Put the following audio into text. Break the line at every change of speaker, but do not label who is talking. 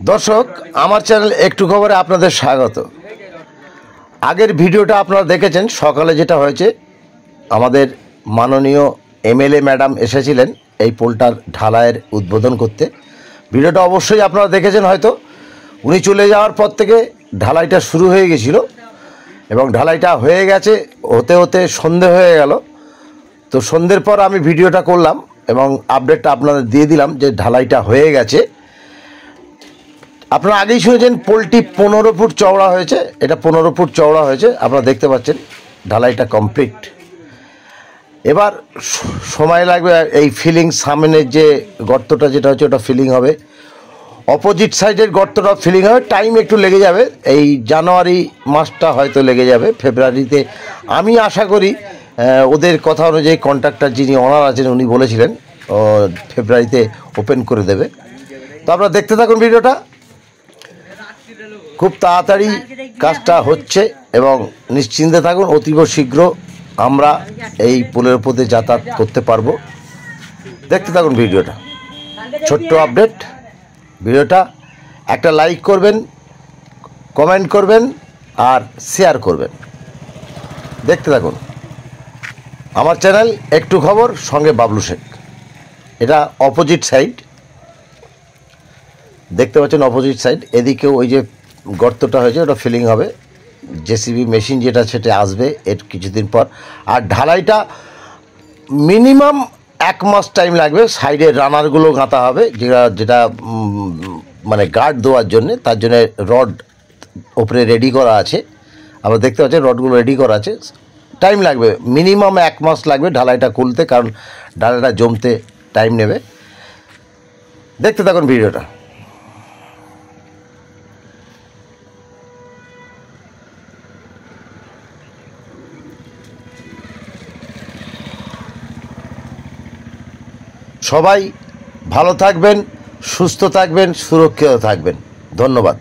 দর্শক, আমার চ্যানেল একটু খবরে আপনাদের স্বাগত। আগের ভিডিওটা আপনারা দেখেছেন, সকালে যেটা হয়েছে, আমাদের মাননীয় এমএলএ ম্যাডাম এসেছিলেন এই পোলটার ঢালাইয়ের উদ্বোধন করতে। ভিডিওটা অবশ্যই আপনারা দেখেছেন হয়তো। উনি চলে যাওয়ার পর থেকে ঢালাইটা শুরু হয়ে গেছিলো এবং ঢালাইটা হয়ে গেছে, হতে হতে সন্ধে হয়ে গেল। তো সন্ধ্যের পর আমি ভিডিওটা করলাম এবং আপডেটটা আপনাদের দিয়ে দিলাম যে ঢালাইটা হয়ে গেছে। আপনারা আগেই শুনেছেন পোলটি 15 ফুট চওড়া হয়েছে, এটা 15 ফুট চওড়া হয়েছে, আপনারা দেখতে পাচ্ছেন ঢালাইটা কমপ্লিট। এবার সময় লাগবে এই ফিলিং, সামনের যে গর্তটা যেটা হচ্ছে ওটা ফিলিং হবে, অপোজিট সাইডের গর্তটা ফিলিং হবে, টাইম একটু লেগে যাবে। এই জানুয়ারি মাসটা হয়তো লেগে যাবে, ফেব্রুয়ারিতে আমি আশা করি। ওদের কথা অনুযায়ী কন্ট্রাক্টর যিনি ওনার আছেন উনি বলেছিলেন ফেব্রুয়ারিতে ওপেন করে দেবে। তো আপনারা দেখতে থাকুন ভিডিওটা, খুব তাড়াতাড়ি কাজটা হচ্ছে এবং নিশ্চিন্তে থাকুন, অতীব শীঘ্র আমরা এই পোলের উপর দিয়ে যাতায়াত করতে পারবো। দেখতে থাকুন ভিডিওটা, ছোট্ট আপডেট। ভিডিওটা একটা লাইক করবেন, কমেন্ট করবেন আর শেয়ার করবেন। দেখতে থাকুন আমার চ্যানেল একটু খবর, সঙ্গে বাবলু শেখ। এটা অপোজিট সাইড, দেখতে পাচ্ছেন অপোজিট সাইড। এদিকেও ওই যে গর্তটা হয়েছে ওটা ফিলিং হবে, জেসিবি মেশিন যেটা সেটা আসবে এর কিছুদিন পর। আর ঢালাইটা মিনিমাম 1 মাস টাইম লাগবে। সাইডে রানারগুলো গাঁথা হবে, যেটা মানে গার্ড দেওয়ার জন্যে, তার জন্য রড ওপরে রেডি করা আছে। আমরা দেখতে পাচ্ছি রডগুলো রেডি করা আছে। টাইম লাগবে, মিনিমাম 1 মাস লাগবে ঢালাইটা খুলতে, কারণ ঢালাইটা জমতে টাইম নেবে। দেখতে থাকুন ভিডিওটা। সবাই ভালো থাকবেন, সুস্থ থাকবেন, সুরক্ষিত থাকবেন। ধন্যবাদ।